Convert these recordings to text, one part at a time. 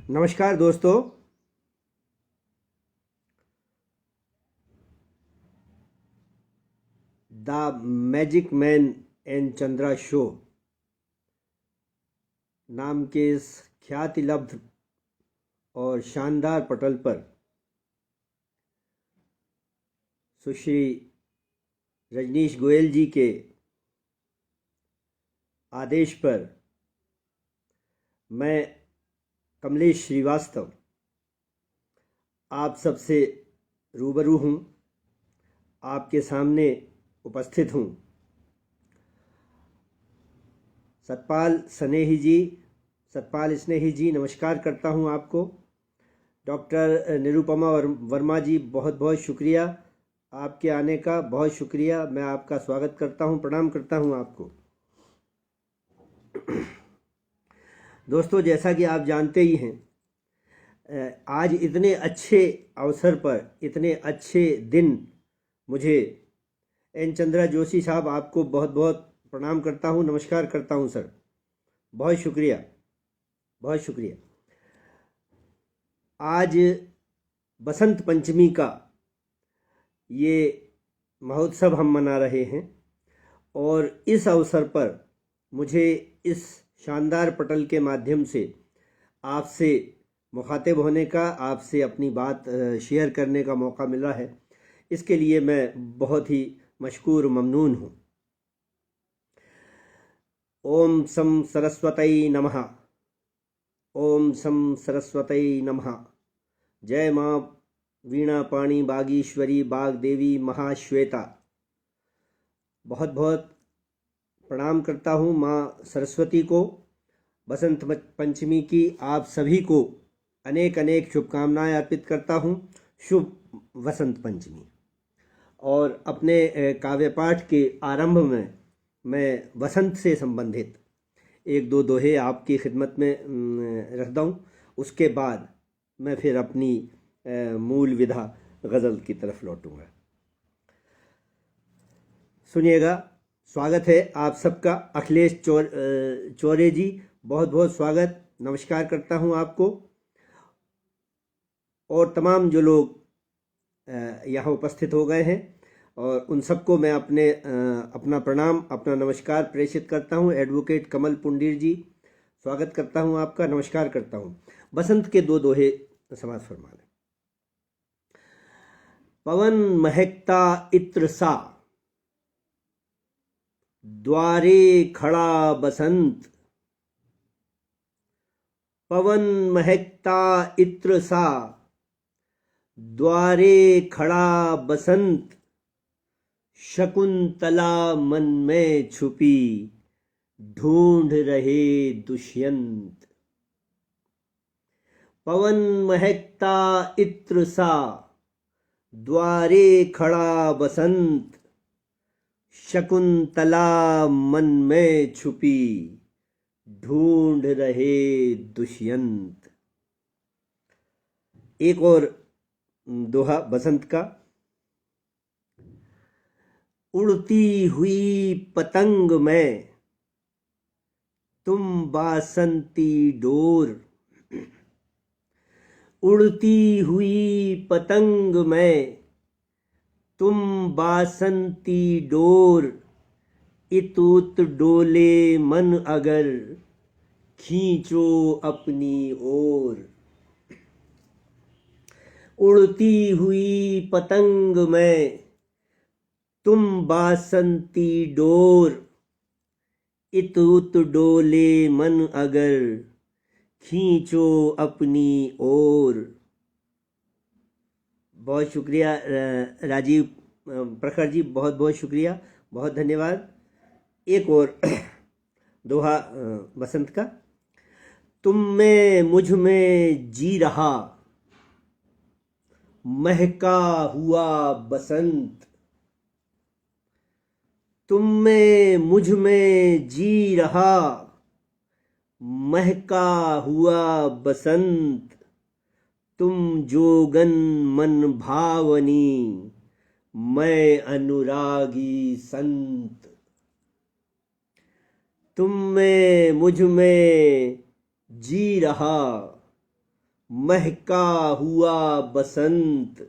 नमस्कार दोस्तों। The magic man and Chandra show नाम के इस ख्याति लब्ध और शानदार पटल पर सुश्री रजनीश गोयल जी के आदेश पर मैं कमलेश श्रीवास्तव आप सबसे रूबरू हूँ, आपके सामने उपस्थित हूँ। सतपाल स्नेही जी नमस्कार करता हूँ आपको। डॉक्टर निरुपमा वर्मा जी बहुत बहुत शुक्रिया आपके आने का, बहुत शुक्रिया। मैं आपका स्वागत करता हूँ, प्रणाम करता हूँ आपको। दोस्तों, जैसा कि आप जानते ही हैं, आज इतने अच्छे अवसर पर, इतने अच्छे दिन, मुझे एन चंद्रा जोशी साहब आपको बहुत बहुत प्रणाम करता हूँ, नमस्कार करता हूँ सर। बहुत शुक्रिया, बहुत शुक्रिया। आज बसंत पंचमी का ये महोत्सव हम मना रहे हैं और इस अवसर पर मुझे इस शानदार पटल के माध्यम से आपसे मुखातिब होने का, आपसे अपनी बात शेयर करने का मौका मिला है। इसके लिए मैं बहुत ही मशकूर ममनून हूँ। ओम सम सरस्वतई नमः। ओम सम सरस्वतई नमः। जय माँ वीणा पाणी बागीश्वरी बाग देवी महाश्वेता। बहुत बहुत प्रणाम करता हूँ माँ सरस्वती को। बसंत पंचमी की आप सभी को अनेक अनेक शुभकामनाएं अर्पित करता हूँ। शुभ वसंत पंचमी। और अपने काव्य पाठ के आरंभ में मैं वसंत से संबंधित एक दो दोहे आपकी खिदमत में रख दूँ। उसके बाद मैं फिर अपनी मूल विधा गज़ल की तरफ लौटूंगा। सुनिएगा। स्वागत है आप सबका। अखिलेश चौरे जी, बहुत बहुत स्वागत, नमस्कार करता हूं आपको। और तमाम जो लोग यहाँ उपस्थित हो गए हैं और उन सबको मैं अपना प्रणाम, अपना नमस्कार प्रेषित करता हूं। एडवोकेट कमल पुंडीर जी, स्वागत करता हूं आपका, नमस्कार करता हूं। बसंत के दो दोहे समाज फरमा लें। पवन महकता इत्र सा, द्वारे खड़ा बसंत। पवन महकता इत्र सा, द्वारे खड़ा बसंत। शकुंतला मन में छुपी, ढूंढ रहे दुष्यंत। पवन महकता इत्र सा, द्वारे खड़ा बसंत। शकुंतला मन में छुपी, ढूंढ रहे दुष्यंत। एक और दोहा बसंत का। उड़ती हुई पतंग में तुम बासंती डोर। उड़ती हुई पतंग में तुम बासंती डोर। इत उत डोले मन अगर, खींचो अपनी ओर। उड़ती हुई पतंग में तुम बासंती डोर। इत उत डोले मन अगर, खींचो अपनी ओर। बहुत शुक्रिया राजीव प्रखर जी, बहुत बहुत शुक्रिया, बहुत धन्यवाद। एक और दोहा बसंत का। तुम में मुझ में जी रहा, महका हुआ बसंत। तुम में मुझ में जी रहा, महका हुआ बसंत। तुम जोगन मन भावनी, मैं अनुरागी संत। तुम में मुझ में जी रहा, महका हुआ बसंत,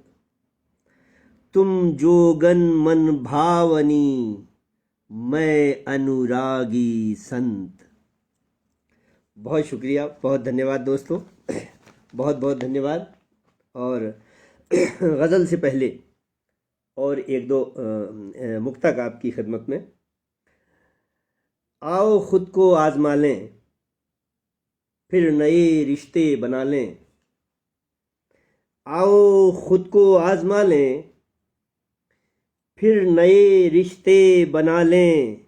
तुम जोगन मन भावनी, मैं अनुरागी संत। बहुत शुक्रिया, बहुत धन्यवाद दोस्तों, बहुत बहुत धन्यवाद। और गज़ल से पहले और एक दो मुक्तक आपकी खिदमत में। आओ खुद को आजमा लें, फिर नए रिश्ते बना लें। आओ खुद को आजमा लें, फिर नए रिश्ते बना लें।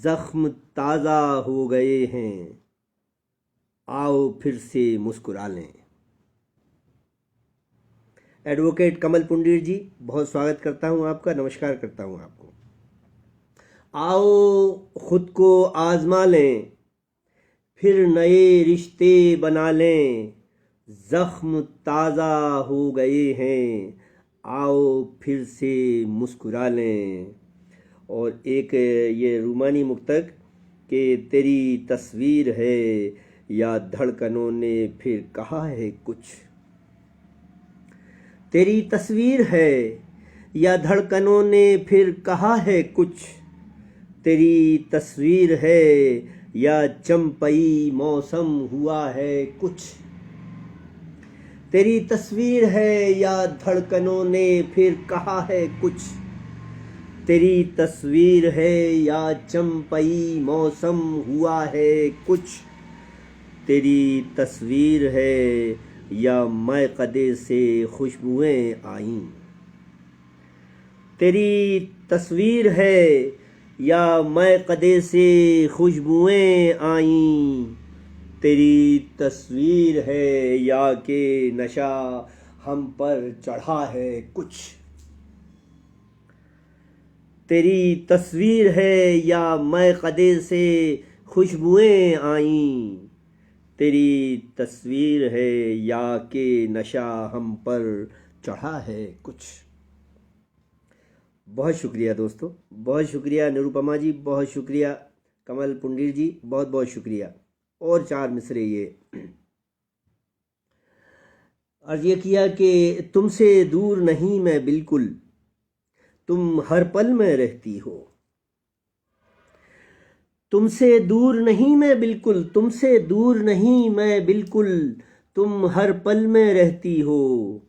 जख्म ताज़ा हो गए हैं, आओ फिर से मुस्कुरा लें। एडवोकेट कमल पुंडीर जी, बहुत स्वागत करता हूं आपका, नमस्कार करता हूं आपको। आओ खुद को आजमा लें, फिर नए रिश्ते बना लें। जख्म ताज़ा हो गए हैं, आओ फिर से मुस्कुरा लें। और एक ये रूमानी मुक्तक कि तेरी तस्वीर है या धड़कनों ने फिर कहा है कुछ। तेरी तस्वीर है या धड़कनों ने फिर कहा है कुछ। तेरी तस्वीर है या चंपई मौसम हुआ है कुछ। तेरी तस्वीर है या धड़कनों ने फिर कहा है कुछ। तेरी तस्वीर है या चंपई मौसम हुआ है कुछ। तेरी तस्वीर है या मैकदे से खुशबुएं आईं। तेरी तस्वीर है या मैकदे से खुशबुएं आईं। तेरी तस्वीर है या के नशा हम पर चढ़ा है कुछ। तेरी तस्वीर है या मैकदे से खुशबुएं आईं। तेरी तस्वीर है या के नशा हम पर चढ़ा है कुछ। बहुत शुक्रिया दोस्तों, बहुत शुक्रिया निरुपमा जी, बहुत शुक्रिया कमल पुंडीर जी, बहुत बहुत शुक्रिया। और चार मिसरे ये अर्ज ये किया कि तुमसे दूर नहीं मैं बिल्कुल, तुम हर पल में रहती हो। तुमसे दूर नहीं मैं बिल्कुल, तुमसे दूर नहीं मैं बिल्कुल, तुम हर पल में रहती हो।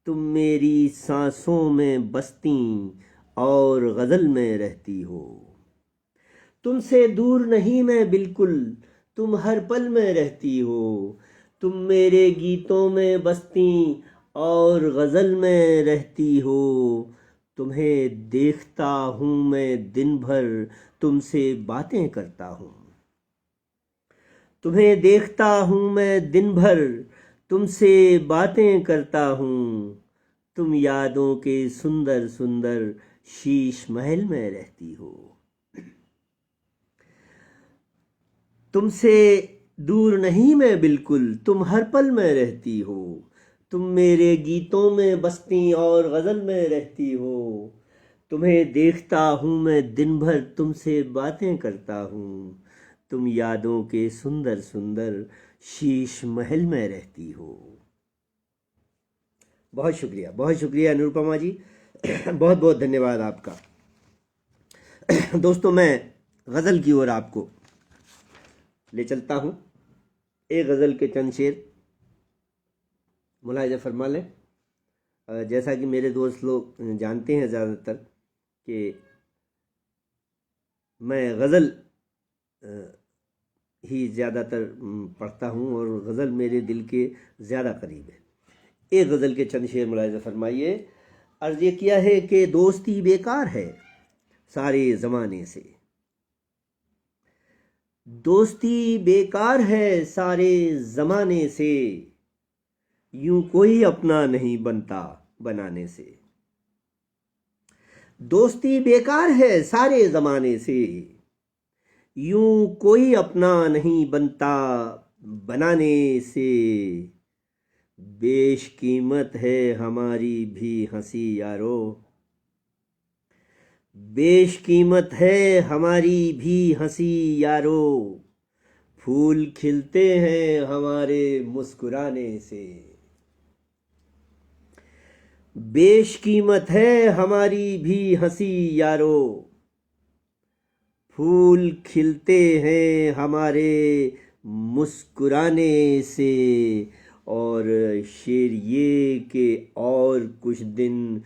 तुम मेरी सांसों में बसती और गज़ल में रहती हो। तुमसे दूर नहीं मैं बिल्कुल, तुम हर पल में रहती हो। तुम मेरे गीतों में बसती और गज़ल में रहती हो। तुम्हें देखता हूँ मैं दिन भर, तुमसे बातें करता हूँ। तुम्हें देखता हूँ मैं दिन भर, तुमसे बातें करता हूँ। तुम यादों के सुंदर सुंदर शीश महल में रहती हो। तुमसे दूर नहीं मैं बिल्कुल, तुम हर पल में रहती हो। तुम मेरे गीतों में बसती और गज़ल में रहती हो। तुम्हें देखता हूँ मैं दिन भर, तुमसे बातें करता हूँ। तुम यादों के सुंदर सुंदर शीश महल में रहती हो। बहुत शुक्रिया निरुपमा जी, बहुत बहुत धन्यवाद आपका। दोस्तों, मैं गज़ल की ओर आपको ले चलता हूँ। एक गज़ल के चंद शेर मुलाहिज़ा फरमा लें। जैसा कि मेरे दोस्त लोग जानते हैं ज़्यादातर कि मैं गज़ल ही ज़्यादातर पढ़ता हूँ और गज़ल मेरे दिल के ज़्यादा करीब है। एक गज़ल के चंद शेर मुलाहिज़ा फरमाइए। अर्ज़ ये किया है कि दोस्ती बेकार है सारे ज़माने से। दोस्ती बेकार है सारे ज़माने से, यूं कोई अपना नहीं बनता बनाने से। दोस्ती बेकार है सारे ज़माने से, यूं कोई अपना नहीं बनता बनाने से। बेशकीमत है हमारी भी हंसी यारो, बेशकीमत है हमारी भी हंसी यारो। फूल खिलते हैं हमारे मुस्कुराने से। बेशकीमत है हमारी भी हंसी यारो, फूल खिलते हैं हमारे मुस्कुराने से। और शेर ये कि और कुछ दिन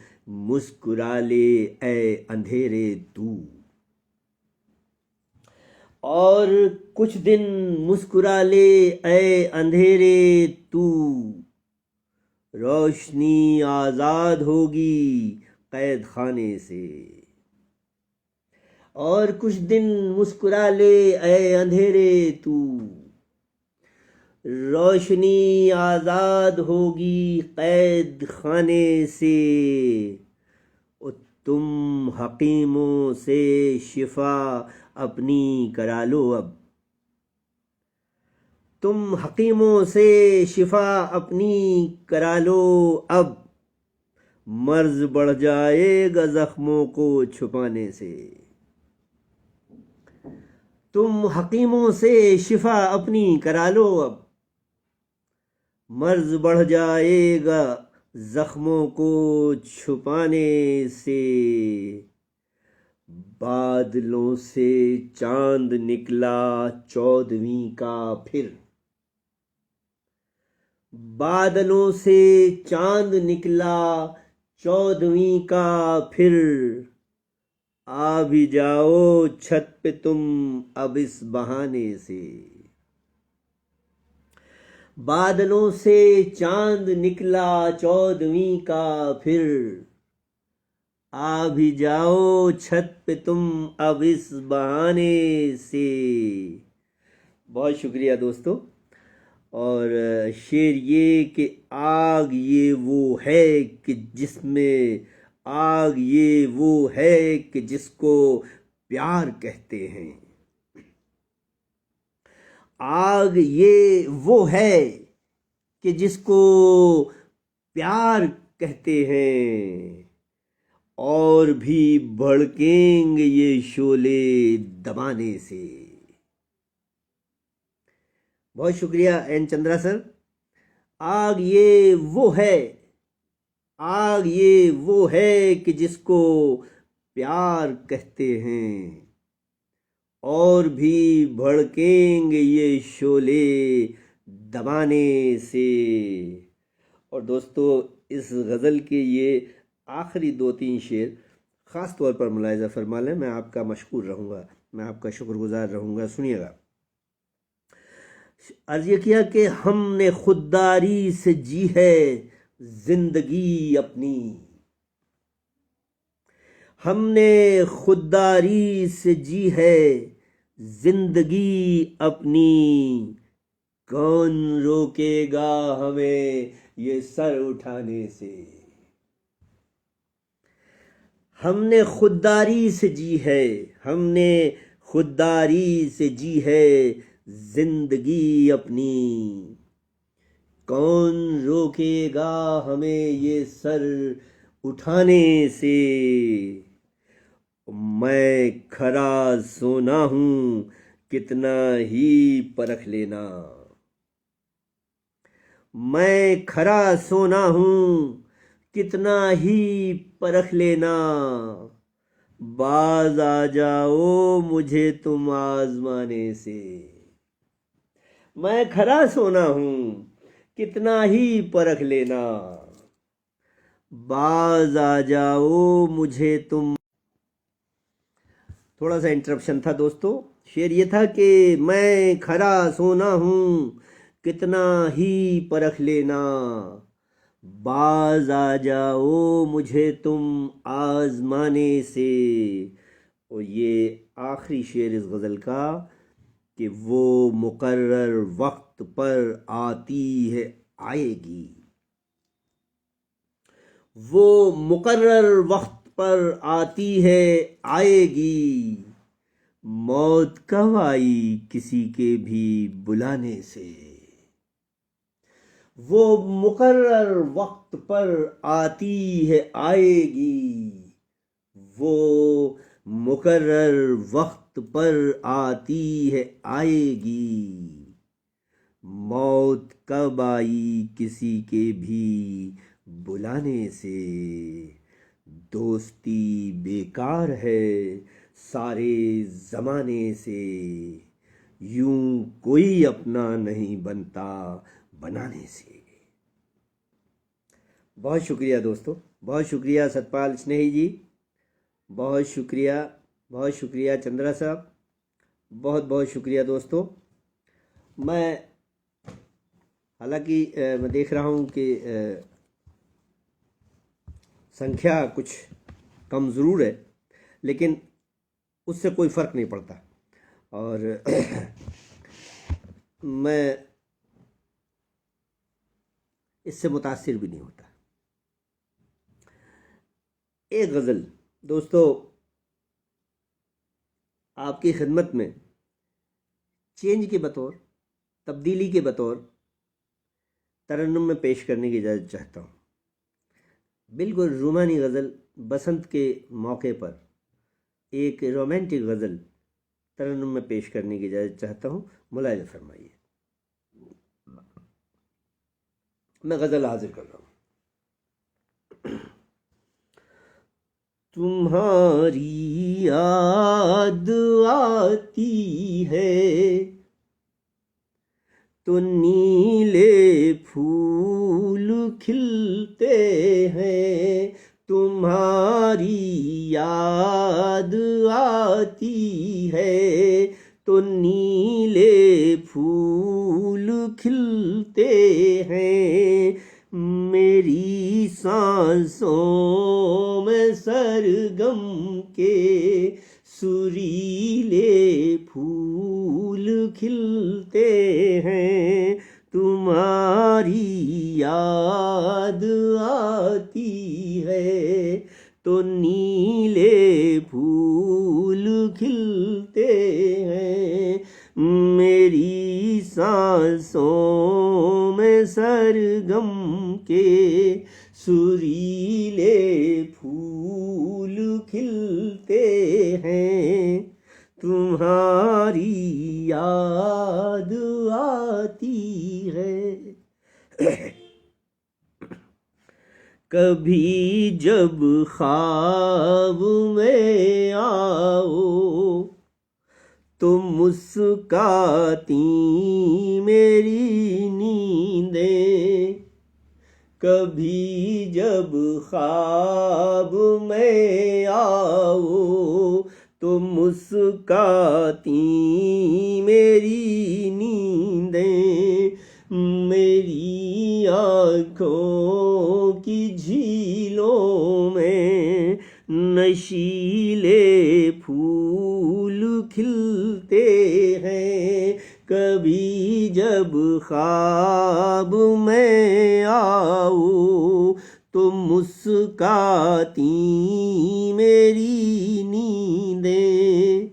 मुस्कुरा ले ऐ अंधेरे तू, और कुछ दिन मुस्कुरा ले ऐ अंधेरे तू, रोशनी आजाद होगी कैद खाने से। और कुछ दिन मुस्कुरा ले ऐ अंधेरे तू, रोशनी आजाद होगी कैद खाने से। तुम हकीमों से शिफा अपनी करा लो अब, तुम हकीमों से शिफा अपनी करा लो अब, मर्ज बढ़ जाएगा जख्मों को छुपाने से। तुम हकीमों से शिफा अपनी करा लो अब, मर्ज बढ़ जाएगा जख्मों को छुपाने से। बादलों से चांद निकला 14वीं का फिर, बादलों से चांद निकला 14वीं का फिर, आ भी जाओ छत पे तुम अब इस बहाने से। बादलों से चांद निकला 14वीं का फिर, आ भी जाओ छत पे तुम अब इस बहाने से। बहुत शुक्रिया दोस्तों। और शेर ये कि आग ये वो है कि जिसमें, आग ये वो है कि जिसको प्यार कहते हैं। आग ये वो है कि जिसको प्यार कहते हैं, और भी भड़केंगे ये शोले दबाने से। बहुत शुक्रिया एन चंद्रा सर। आग ये वो है, आग ये वो है कि जिसको प्यार कहते हैं, और भी भड़केंगे ये शोले दबाने से। और दोस्तों इस गज़ल के ये आखिरी 2-3 शेर ख़ास तौर पर मुलाहिज़ा फरमा लें, मैं आपका मशकूर रहूँगा, मैं आपका शुक्रगुजार रहूँगा। सुनिएगा। अर्ज़ ये किया कि हमने खुददारी से जी है जिंदगी अपनी, हमने खुददारी से जी है जिंदगी अपनी, कौन रोकेगा हमें ये सर उठाने से। हमने खुददारी से जी है, हमने खुददारी से जी है जिंदगी अपनी, कौन रोकेगा हमें ये सर उठाने से। मैं खरा सोना हूँ कितना ही परख लेना, मैं खरा सोना हूँ कितना ही परख लेना, बाज आ जाओ मुझे तुम आजमाने से। मैं खरा सोना हूँ कितना ही परख लेना, बाज आ जाओ मुझे तुम। थोड़ा सा इंटरप्शन था दोस्तों। शेर ये था कि मैं खरा सोना हूँ कितना ही परख लेना, बाज आ जाओ मुझे तुम आजमाने से। और ये आखिरी शेर इस गज़ल का कि वो मुकर्रर वक्त पर आती है आएगी, वो मुकर्रर वक्त पर आती है आएगी, मौत कब आई किसी के भी बुलाने से। वो मुकर्रर वक्त पर आती है आएगी, वो मुकर्रर वक्त पर आती है आएगी, मौत कब आई किसी के भी बुलाने से, दोस्ती बेकार है सारे ज़माने से, यूं कोई अपना नहीं बनता बनाने से। बहुत शुक्रिया दोस्तों, बहुत शुक्रिया सतपाल स्नेही जी, बहुत शुक्रिया चंद्रा साहब, बहुत बहुत शुक्रिया दोस्तों। मैं हालांकि मैं देख रहा हूं कि संख्या कुछ कम ज़रूर है, लेकिन उससे कोई फ़र्क नहीं पड़ता और मैं इससे मुतासिर भी नहीं होता। एक गज़ल दोस्तों आपकी खिदमत में चेंज के बतौर, तब्दीली के बतौर तरन्नुम में पेश करने की इजाज़त चाहता हूँ। बिल्कुल रूमानी गज़ल, बसंत के मौके पर एक रोमांटिक गज़ल तरन्नुम में पेश करने की इजाज़त चाहता हूँ। मुलाहिज़ा फरमाइए। मैं गज़ल हाजिर कर रहा हूँ। तुम्हारी याद आती है तो नीले फूल खिलते हैं, तुम्हारी याद आती है तो नीले फूल खिलते हैं, मेरी सांसों में सरगम के सुरीले फूल खिलते हैं, तुम्हारी याद आती है तो नीले फूल खिलते हैं, मेरी सांसों में सरगम के सुरीले फूल खिलते हैं, तुम्हारी याद आती है। कभी जब ख्वाब में आओ तो मुस्काती मेरी नींदें, कभी जब ख्वाब में आओ तो मुस्काती मेरी नींदें, मेरी आँखों की झीलों में नशीले फूल खिलते हैं, कभी जब ख्वाब में आओ तो मुस्काती मेरी नींदें,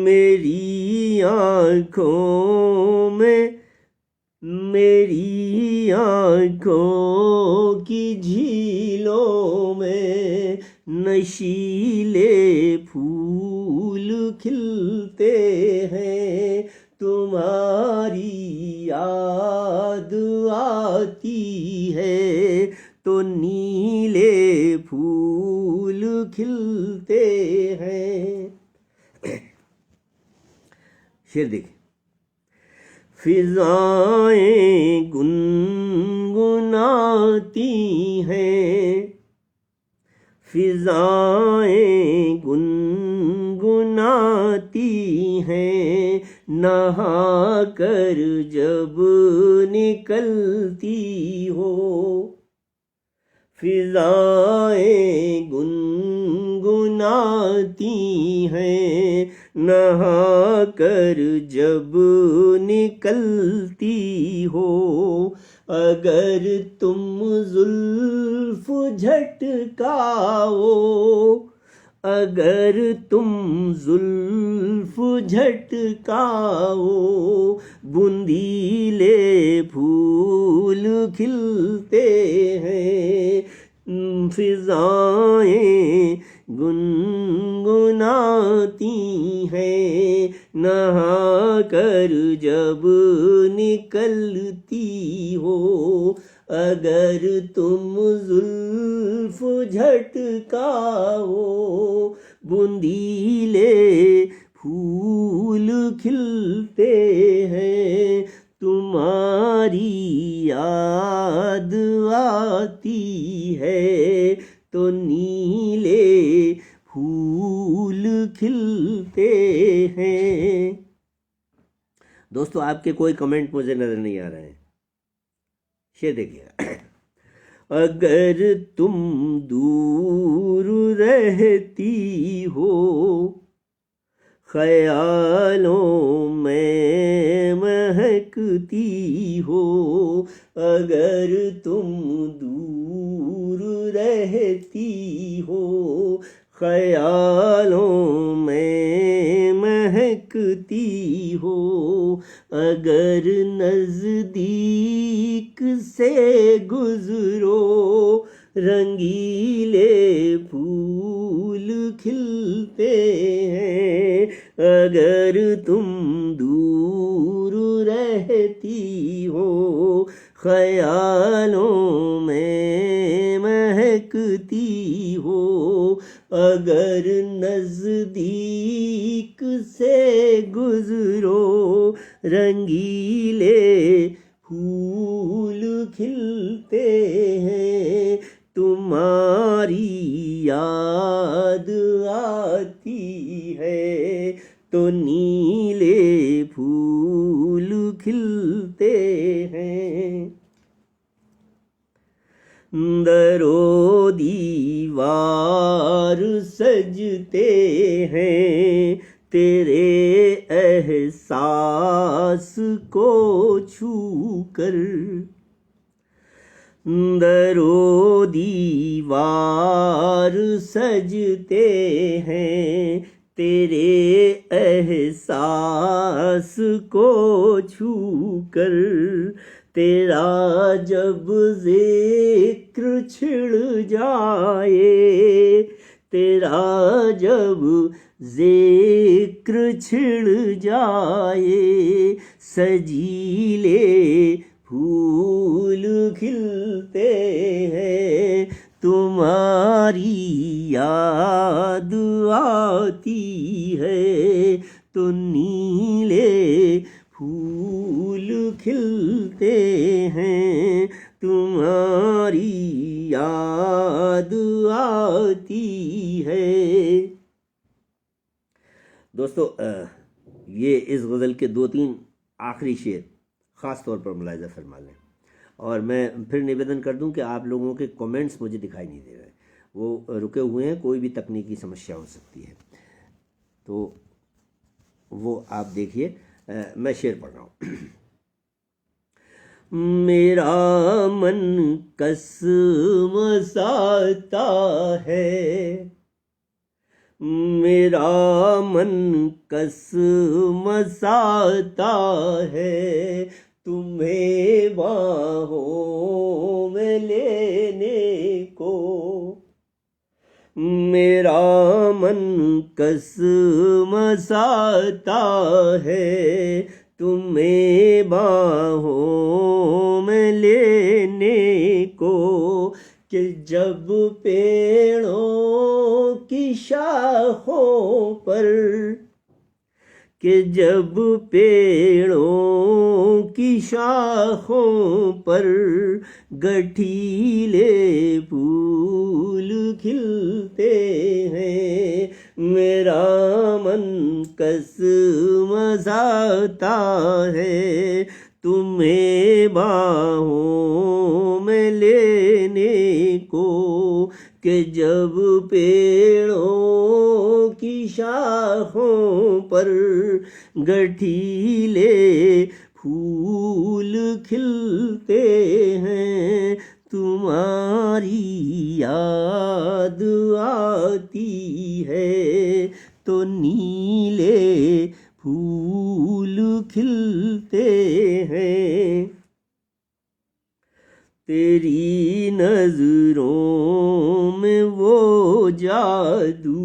मेरी आँखों में, मेरी आँखों की झीलों में नशीले फूल खिलते हैं, तुम्हारी याद आती है तो नीले फूल खिलते हैं। शेर देखिए। फिजाएं गुनगुनाती हैं, फिजाएं गुनगुनाती हैं, नहा कर जब निकलती हो, फिजाएं गुनगुनाती हैं, नहा कर जब निकलती हो, अगर तुम जुल्फ झटकाओ, अगर तुम जुल्फ झटकाओ, बूंदीले फूल खिलते हैं, फिजाएं गुनगुनाती हैं, नहा कर जब निकलती हो, अगर तुम जुल्फ झटकाओ, बूंदीले फूल खिलते हैं, तुम्हारी याद आती है, तो नीले फूल खिलते हैं। दोस्तों, आपके कोई कमेंट मुझे नजर नहीं आ रहे हैं, शेर देखिएगा। अगर तुम दूर रहती हो, ख्यालों में महकती हो, अगर तुम दूर रहती हो, ख्यालों में महकती हो, अगर नजदीक से गुजरो, रंगीले फूल खिलते हैं, अगर तुम दूर रहती हो, ख्यालों में महकती हो, अगर नजदीक से गुजरो, रंगीले फूल खिलते हैं, तुम्हारी याद आती है, तो नीले फूल खिलते हैं। दरो दीवार सजते हैं, तेरे एहसास को छूकर, दरो दीवार सजते हैं, तेरे एहसास को छूकर, तेरा जब जिक्र छिड़ जाए, तेरा जब जिक्र छिड़ जाए, सजीले फूल खिलते हैं, तुम्हारी याद आती है, तो नीले फूल खिलते हैं, तुम्हारी याद आती है। दोस्तों, ये इस गज़ल के 2-3 आखिरी शेर ख़ास तौर पर मुलाहिज़ा फरमा लें, और मैं फिर निवेदन कर दूं कि आप लोगों के कमेंट्स मुझे दिखाई नहीं दे रहे, वो रुके हुए हैं, कोई भी तकनीकी समस्या हो सकती है, तो वो आप देखिए। मैं शेर पढ़ रहा हूँ। मेरा मन कसमसाता है, मेरा मन कसमसाता है, तुम्हें बाहों में लेने को, मेरा मन कसमसाता है, तुम्हें बाहों में लेने को, कि जब पेड़ों की शाखों पर, कि जब पेड़ों की शाखों पर गठीले फूल खिलते हैं, मेरा मन कसमसाता है, तुम्हें बाहों में लेने को, कि जब पेड़ों की शाखों पर गठीले फूल खिलते हैं, तुम्हारी याद आती है, तो नीले फूल खिलते हैं। तेरी नजरों में वो जादू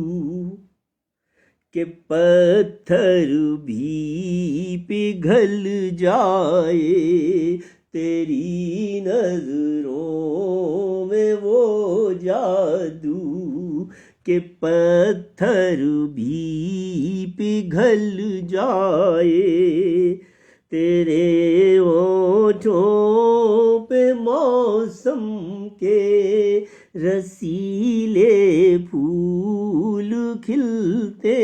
कि पत्थर भी पिघल जाए, तेरी नजरों में वो जादू कि पत्थर भी पिघल जाए, तेरे होठों पे मौसम के रसीले फूल खिलते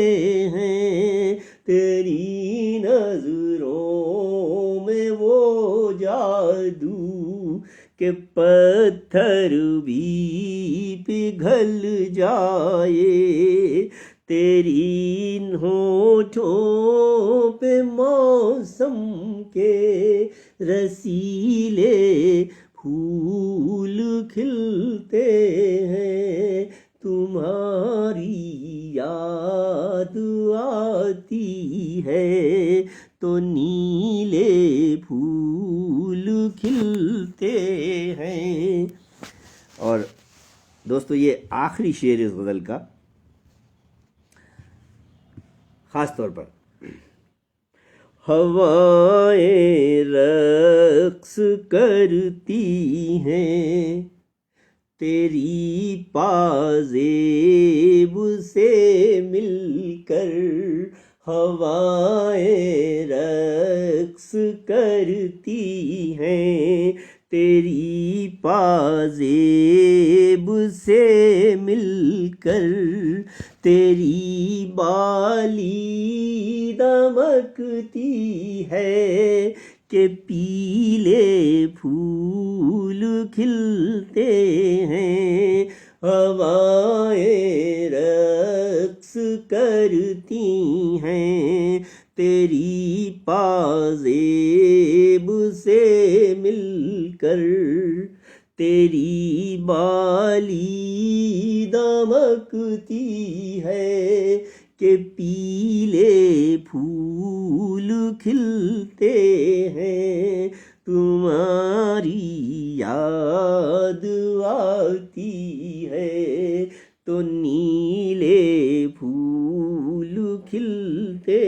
हैं, तेरी नजरों में वो जादू कि पत्थर भी पिघल जाए, तेरी होठों पे मौसम के रसीले फूल खिलते हैं, तुम्हारी याद आती है तो नीले फूल खिलते हैं। और दोस्तों ये आखिरी शेर इस गज़ल का ख़ास तौर पर, हवाएं रक्स करती हैं तेरी पाज़ेब से मिलकर, हवाएं रक्स करती हैं तेरी पाज़ेब से मिलकर, तेरी बाली दमकती है कि पीले फूल खिलते हैं, हवाएं रक्स करती हैं तेरी पाज़ेब से मिलकर, तेरी बाली दमकती है कि पीले फूल खिलते हैं, तुम्हारी याद आती है तो नीले फूल खिलते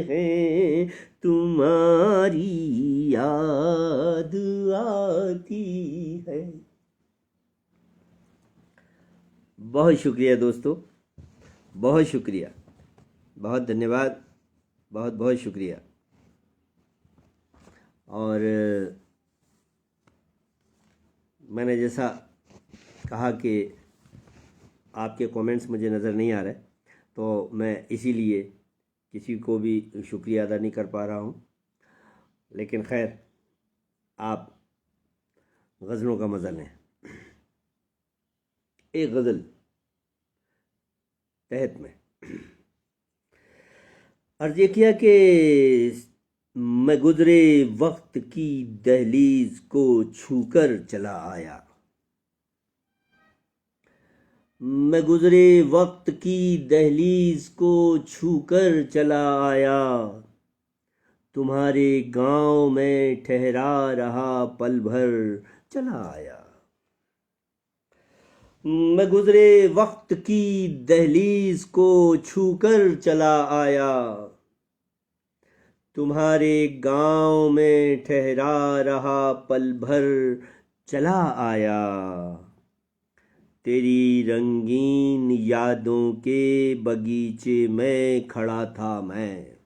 हैं, तुम्हारी याद आती है। बहुत शुक्रिया दोस्तों, बहुत शुक्रिया, बहुत धन्यवाद, बहुत बहुत शुक्रिया। और मैंने जैसा कहा कि आपके कमेंट्स मुझे नज़र नहीं आ रहे, तो मैं इसीलिए किसी को भी शुक्रिया अदा नहीं कर पा रहा हूँ। लेकिन खैर, आप गज़लों का मज़ा लें। एक गज़ल तहत में अर्ज़ ये किया कि मैं गुज़रे वक्त की दहलीज को छूकर चला आया, मैं गुज़रे वक्त की दहलीज को छूकर चला आया, तुम्हारे गांव में ठहरा रहा पल भर चला आया, मैं गुज़रे वक्त की दहलीज को छूकर चला आया, तुम्हारे गांव में ठहरा रहा पल भर चला आया, तेरी रंगीन यादों के बगीचे में खड़ा था मैं,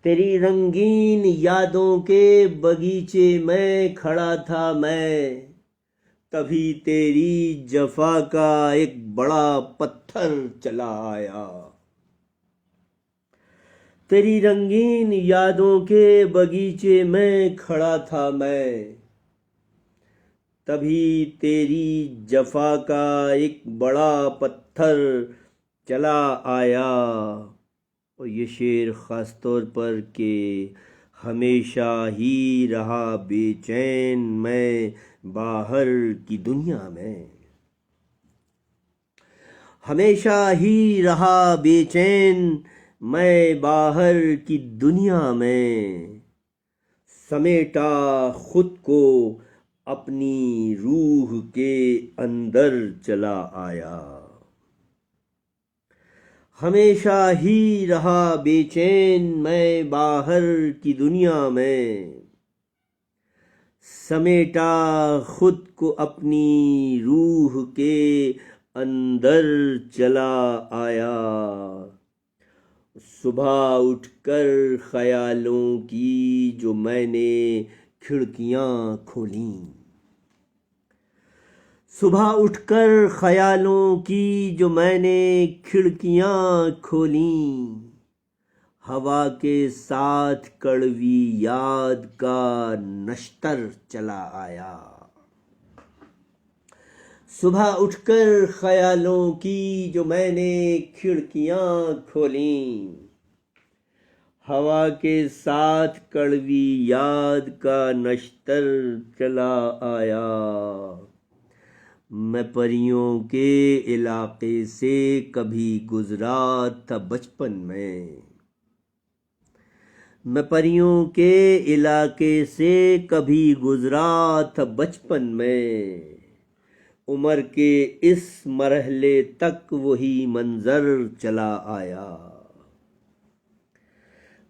तेरी रंगीन यादों के बगीचे में खड़ा था मैं, तभी तेरी जफा का एक बड़ा पत्थर चला आया, तेरी रंगीन यादों के बगीचे में खड़ा था मैं, तभी तेरी जफा का एक बड़ा पत्थर चला आया। और ये शेर ख़ास तौर पर कि हमेशा ही रहा बेचैन मैं बाहर की दुनिया में, हमेशा ही रहा बेचैन मैं बाहर की दुनिया में, समेटा खुद को अपनी रूह के अंदर चला आया, हमेशा ही रहा बेचैन मैं बाहर की दुनिया में, समेटा खुद को अपनी रूह के अंदर चला आया। सुबह उठकर ख्यालों की जो मैंने खिड़कियां खोली, सुबह उठकर ख्यालों की जो मैंने खिड़कियां खोली, हवा के साथ कड़वी याद का नश्तर चला आया। सुबह उठकर ख्यालों की जो मैंने खिड़कियां खोली, हवा के साथ कड़वी याद का नश्तर चला आया। मैं परियों के इलाके से कभी गुजरा था बचपन में, मैं परियों के इलाके से कभी गुजरा था बचपन में, उम्र के इस मरहले तक वही मंजर चला आया।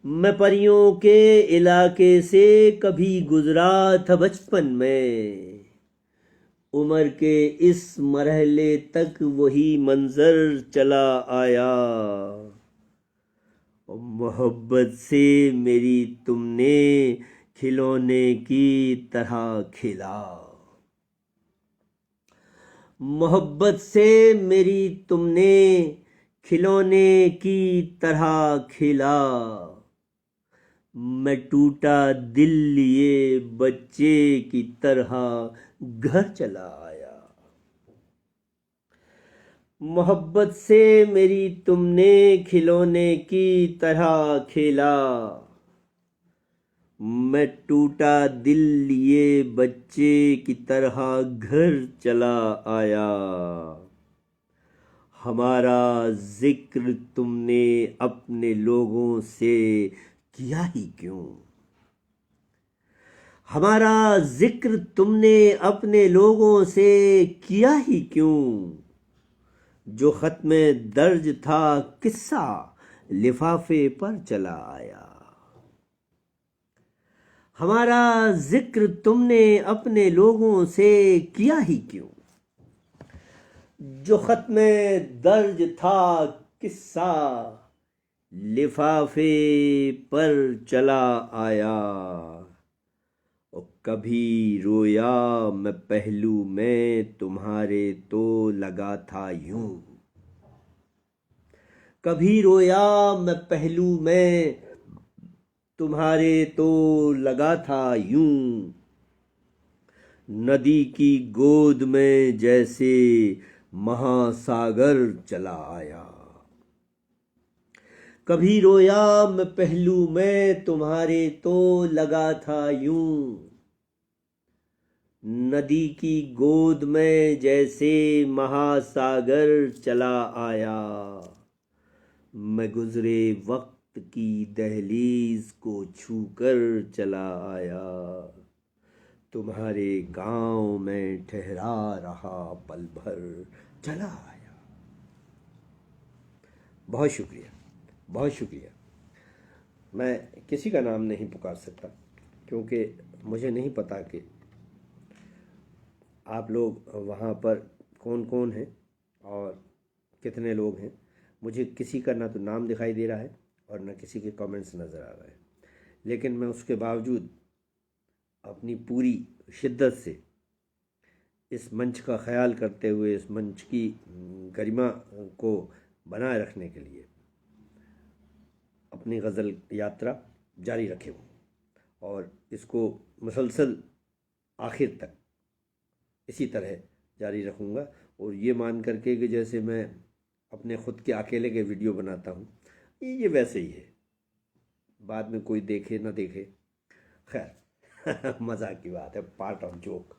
मैं परियों के इलाके से कभी गुजरा था बचपन में, उम्र के इस मरहले तक वही मंजर चला आया। मोहब्बत से मेरी तुमने खिलौने की तरह खेला, मोहब्बत से मेरी तुमने खिलौने की तरह खेला। मैं टूटा दिल लिए बच्चे की तरह घर चला आया। मोहब्बत से मेरी तुमने खिलौने की तरह खेला, मैं टूटा दिल लिए बच्चे की तरह घर चला आया। हमारा जिक्र तुमने अपने लोगों से किया ही क्यों, हमारा जिक्र तुमने अपने लोगों से किया ही क्यों। जो खत में दर्ज था किस्सा लिफाफे पर चला आया। हमारा जिक्र तुमने अपने लोगों से किया ही क्यों। जो खत में दर्ज था किस्सा लिफाफे पर चला आया। और कभी रोया मैं पहलू में तुम्हारे तो लगा था यूं, कभी रोया मैं पहलू में तुम्हारे तो लगा था यूं। नदी की गोद में जैसे महासागर चला आया। कभी रोया मैं पहलू में तुम्हारे तो लगा था यूं। नदी की गोद में जैसे महासागर चला आया। मैं गुजरे वक्त की दहलीज को छूकर चला आया। तुम्हारे गांव में ठहरा रहा पल भर चला आया। बहुत शुक्रिया, बहुत शुक्रिया। मैं किसी का नाम नहीं पुकार सकता क्योंकि मुझे नहीं पता कि आप लोग वहाँ पर कौन कौन हैं और कितने लोग हैं। मुझे किसी का ना तो नाम दिखाई दे रहा है और ना किसी के कमेंट्स नज़र आ रहे हैं, लेकिन मैं उसके बावजूद अपनी पूरी शिद्दत से इस मंच का ख्याल करते हुए इस मंच की गरिमा को बनाए रखने के लिए अपनी गज़ल यात्रा जारी रखे हूँ और इसको मुसलसल आखिर तक इसी तरह जारी रखूँगा। और ये मान करके कि जैसे मैं अपने ख़ुद के अकेले के वीडियो बनाता हूँ, ये वैसे ही है, बाद में कोई देखे ना देखे, खैर मज़ाक की बात है, पार्ट ऑफ जोक।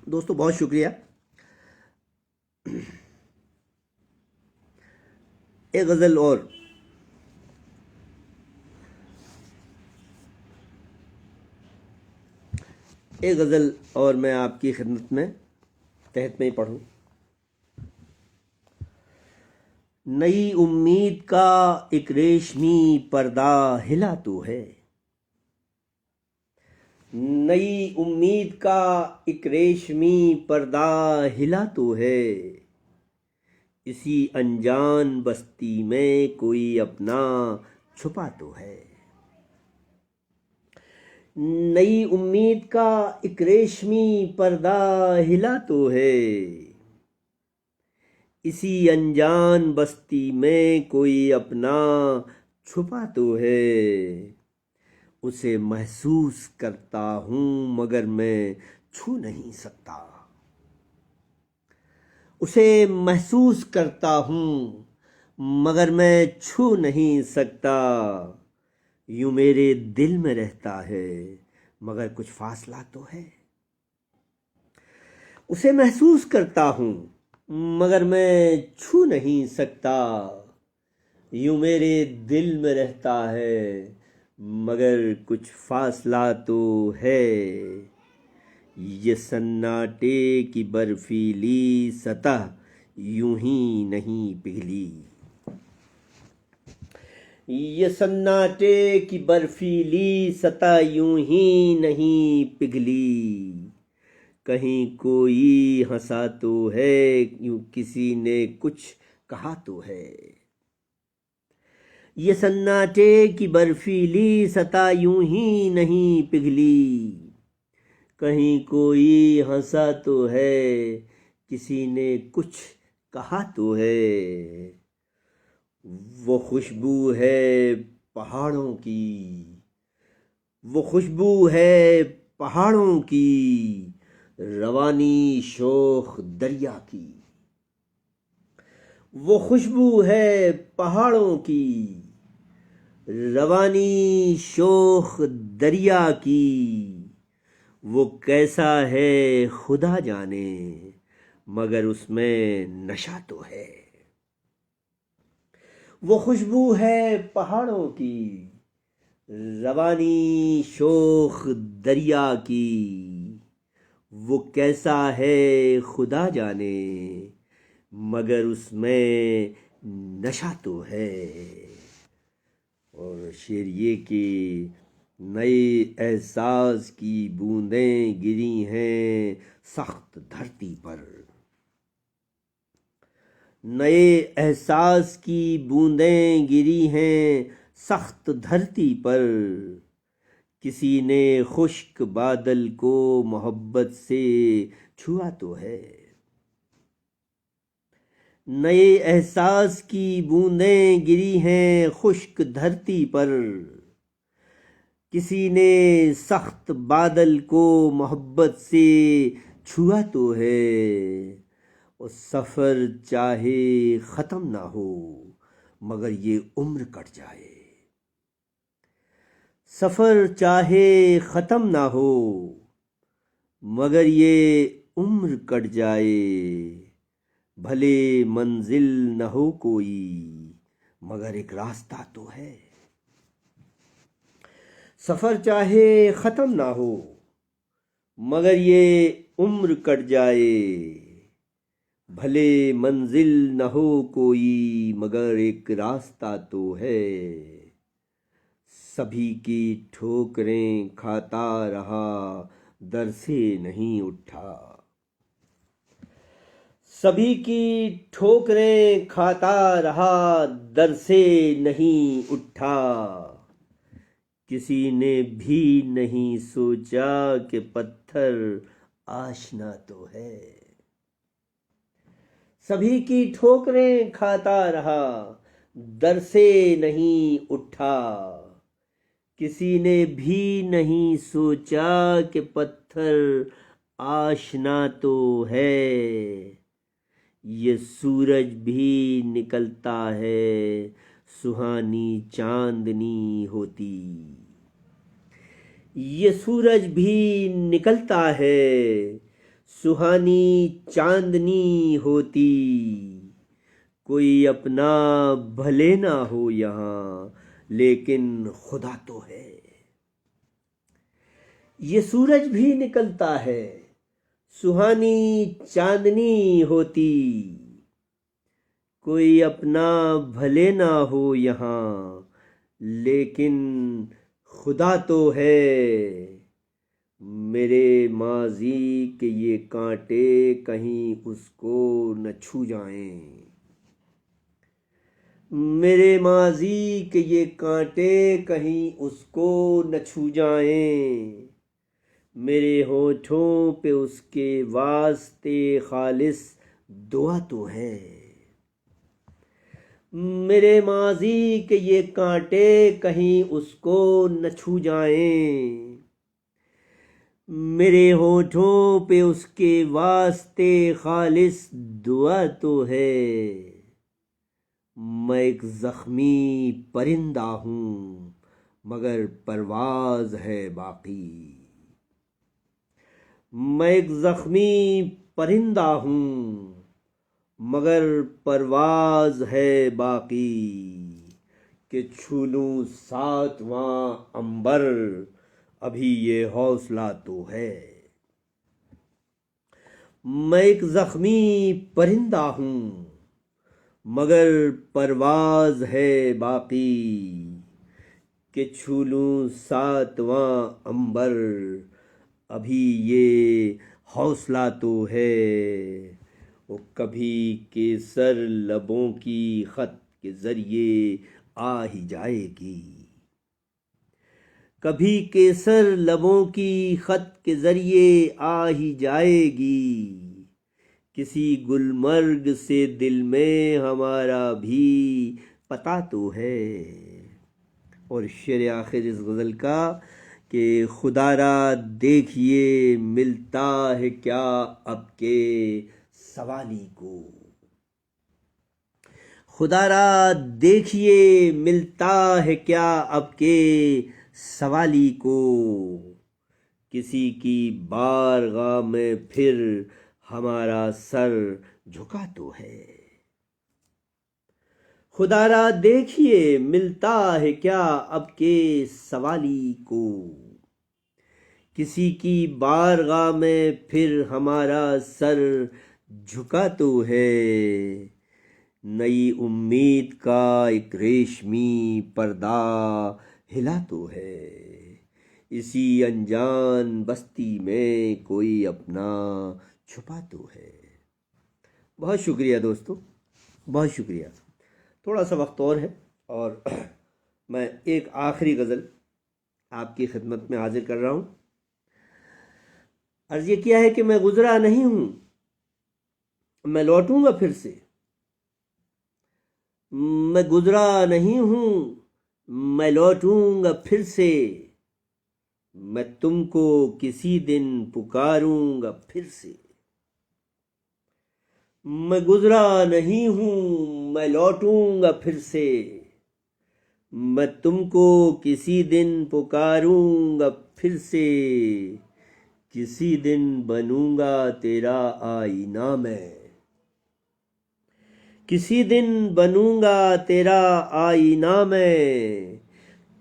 दोस्तों बहुत शुक्रिया। एक गज़ल और। एक गज़ल और मैं आपकी खिदमत में तहत में ही पढ़ूं। नई उम्मीद का एक रेशमी पर्दा हिला तो है, नई उम्मीद का एक रेशमी पर्दा हिला तो है, इसी अनजान बस्ती में कोई अपना छुपा तो है। नई उम्मीद का एक रेशमी पर्दा हिला तो है, इसी अनजान बस्ती में कोई अपना छुपा तो है। उसे महसूस करता हूँ मगर मैं छू नहीं सकता, उसे महसूस करता हूँ मगर मैं छू नहीं सकता। यूं मेरे दिल में रहता है मगर कुछ फासला तो है। उसे महसूस करता हूँ मगर मैं छू नहीं सकता। यूं मेरे दिल में रहता है मगर कुछ फासला तो है। ये सन्नाटे की बर्फीली सतह यूं ही नहीं पिघली, ये सन्नाटे की बर्फीली सतह यूं ही नहीं पिघली। कहीं कोई हंसा तो है, यूं किसी ने कुछ कहा तो है। ये सन्नाटे की बर्फीली सतह यूं ही नहीं पिघली। कहीं कोई हंसा तो है, किसी ने कुछ कहा तो है। वो खुशबू है पहाड़ों की, वो खुशबू है पहाड़ों की, रवानी शोख दरिया की। वो खुशबू है पहाड़ों की, रवानी शोख दरिया की। वो कैसा है खुदा जाने मगर उसमें नशा तो है। वो खुशबू है पहाड़ों की, रवानी शोख दरिया की। वो कैसा है खुदा जाने मगर उसमें नशा तो है। और शेर ये कि नए एहसास की बूंदें गिरी हैं सख्त धरती पर, नए एहसास की बूंदें गिरी हैं सख्त धरती पर। किसी ने खुश्क बादल को मोहब्बत से छुआ तो है। नए एहसास की बूंदें गिरी हैं खुश्क धरती पर। किसी ने सख्त बादल को मोहब्बत से छुआ तो है। और सफ़र चाहे ख़त्म ना हो मगर ये उम्र कट जाए, सफ़र चाहे ख़त्म ना हो मगर ये उम्र कट जाए। भले मंजिल न हो कोई मगर एक रास्ता तो है। सफ़र चाहे ख़त्म ना हो मगर ये उम्र कट जाए। भले मंजिल न हो कोई मगर एक रास्ता तो है। सभी की ठोकरें खाता रहा दर से नहीं उठा, सभी की ठोकरें खाता रहा दर से नहीं उठा। किसी ने भी नहीं सोचा कि पत्थर आशना तो है। सभी की ठोकरें खाता रहा दर से नहीं उठा। किसी ने भी नहीं सोचा कि पत्थर आशना तो है। ये सूरज भी निकलता है सुहानी चांदनी होती, ये सूरज भी निकलता है सुहानी चांदनी होती। कोई अपना भले ना हो यहाँ लेकिन खुदा तो है। ये सूरज भी निकलता है, सुहानी चांदनी होती, कोई अपना भले ना हो यहाँ, लेकिन खुदा तो है। मेरे माजी के ये कांटे कहीं उसको न छू जाएं, मेरे माजी के ये कांटे कहीं उसको न छू जाएं, मेरे होठों पे उसके वास्ते खालिस दुआ तो है। मेरे माजी के ये कांटे कहीं उसको न छू जाएं, मेरे होठों पे उसके वास्ते खालिस दुआ तो है। मैं एक जख्मी परिंदा हूँ मगर परवाज है बाकी, मैं एक जख्मी परिंदा हूँ मगर परवाज है बाकी, कि छू लूँ सातवां अंबर, अभी ये हौसला तो है। मैं एक जख्मी परिंदा हूँ मगर परवाज है बाकी, कि छू लूँ सातवां अंबर, अभी ये हौसला तो है। वो कभी केसर लबों की खत के जरिए आ ही जाएगी, कभी केसर लबों की खत के जरिए आ ही जाएगी, किसी गुलमर्ग से दिल में हमारा भी पता तो है। और शेर आखिर इस गज़ल का कि खुदारा देखिए मिलता है क्या अब के सवाली को, खुदारा देखिए मिलता है क्या अब के सवाली को, किसी की बारगाह में फिर हमारा सर झुका तो है। खुदारा देखिए मिलता है क्या अब के सवाली को, किसी की बारगाह में फिर हमारा सर झुका तो है। नई उम्मीद का एक रेशमी पर्दा हिला तो है, इसी अनजान बस्ती में कोई अपना छुपा तो है। बहुत शुक्रिया दोस्तों, बहुत शुक्रिया। थोड़ा सा वक्त और है और मैं एक आखिरी गज़ल आपकी खिदमत में हाजिर कर रहा हूँ। अर्ज़ ये किया है कि मैं गुज़रा नहीं हूँ, मैं लौटूंगा फिर से, मैं गुज़रा नहीं हूँ, मैं लौटूंगा फिर से, मैं तुमको किसी दिन पुकारूंगा फिर से। मैं गुज़रा नहीं हूँ, मैं लौटूंगा फिर से, मैं तुमको किसी दिन पुकारूंगा फिर से, किसी दिन बनूंगा तेरा आईना मैं, किसी दिन बनूंगा तेरा आईना मैं,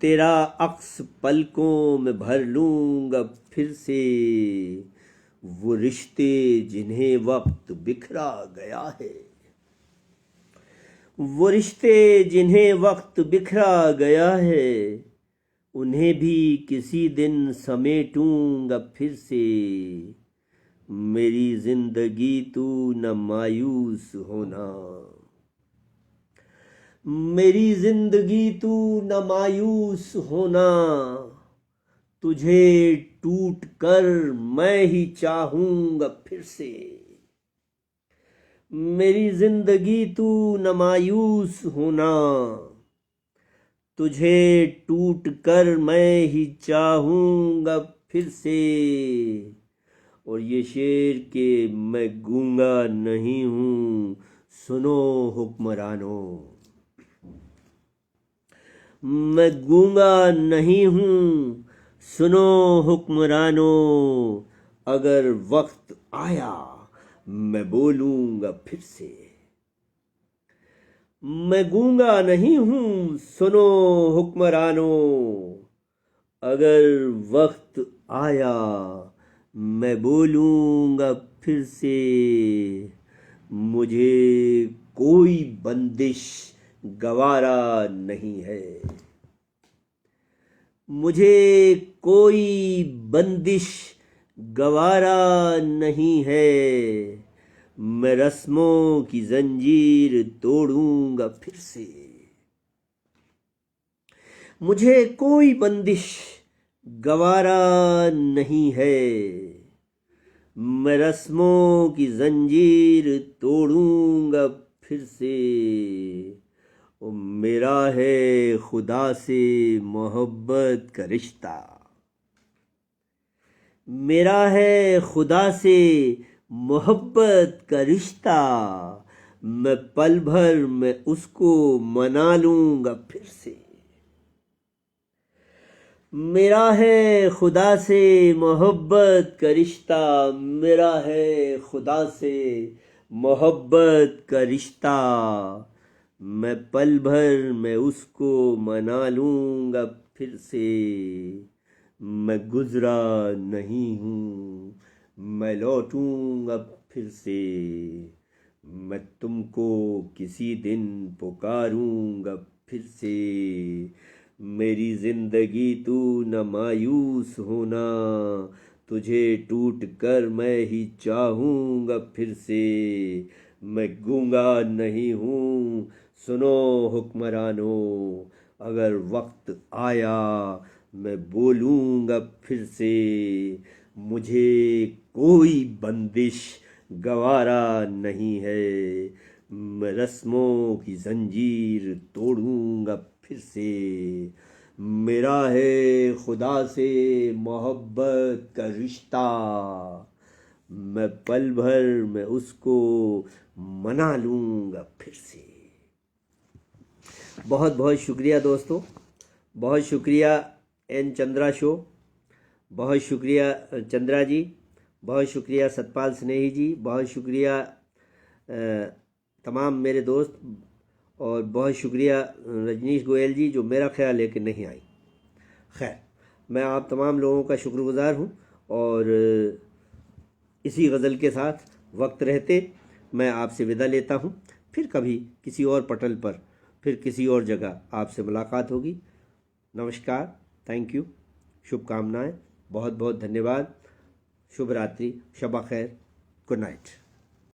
तेरा अक्स पलकों में भर लूंगा फिर से। वो रिश्ते जिन्हें वक्त बिखरा गया है, वो रिश्ते जिन्हें वक्त बिखरा गया है, उन्हें भी किसी दिन समेटूंगा फिर से। मेरी जिंदगी तू न मायूस होना, मेरी जिंदगी तू न मायूस होना, तुझे टूट कर मैं ही चाहूंगा फिर से। मेरी जिंदगी तू न मायूस होना, तुझे टूट कर मैं ही चाहूंगा फिर से। और ये शेर के मैं गूंगा नहीं हूँ, सुनो हुक्मरानों, मैं गूंगा नहीं हूँ, सुनो हुक्मरानों, अगर वक्त आया मैं बोलूंगा फिर से। मैं गूंगा नहीं हूँ, सुनो हुक्मरानों, अगर वक्त आया, मैं बोलूँगा फिर से, मुझे कोई बंदिश गवारा नहीं है। मुझे कोई बंदिश गवारा नहीं है, मैं रस्मों की जंजीर तोड़ूंगा फिर से। मुझे कोई बंदिश गवारा नहीं है, मैं रस्मों की जंजीर तोड़ूंगा फिर से। ओ मेरा है खुदा से मोहब्बत का रिश्ता, मेरा है खुदा से मोहब्बत का रिश्ता, मैं पल भर में उसको मना लूंगा फिर से। मेरा है खुदा से मोहब्बत का रिश्ता, मेरा है खुदा से मोहब्बत का रिश्ता, मैं पल भर में उसको मना लूंगा फिर से। मैं गुजरा नहीं हूँ, मैं लौटूंगा फिर से, मैं तुमको किसी दिन पुकारूंगा फिर से। मेरी जिंदगी तू न मायूस होना, तुझे टूट कर मैं ही चाहूँगा फिर से। मैं गूंगा नहीं हूँ, सुनो हुक्मरानों, अगर वक्त आया मैं बोलूँगा फिर से। मुझे कोई बंदिश गवारा नहीं है, मैं रस्मों की जंजीर तोड़ूंगा फिर से। मेरा है खुदा से मोहब्बत का रिश्ता, मैं पल भर में उसको मना लूंगा फिर से। बहुत बहुत शुक्रिया दोस्तों, बहुत शुक्रिया एन चंद्रा शो, बहुत शुक्रिया चंद्रा जी, बहुत शुक्रिया सतपाल स्नेही जी, बहुत शुक्रिया तमाम मेरे दोस्त, और बहुत शुक्रिया रजनीश गोयल जी जो मेरा ख्याल लेके नहीं आई। खैर, मैं आप तमाम लोगों का शुक्रगुजार हूँ, और इसी गज़ल के साथ वक्त रहते मैं आपसे विदा लेता हूँ। फिर कभी किसी और पटल पर, फिर किसी और जगह आपसे मुलाकात होगी। नमस्कार, थैंक यू, शुभकामनाएं, बहुत बहुत धन्यवाद, शुभ रात्रि, शब खैर, गुड नाइट।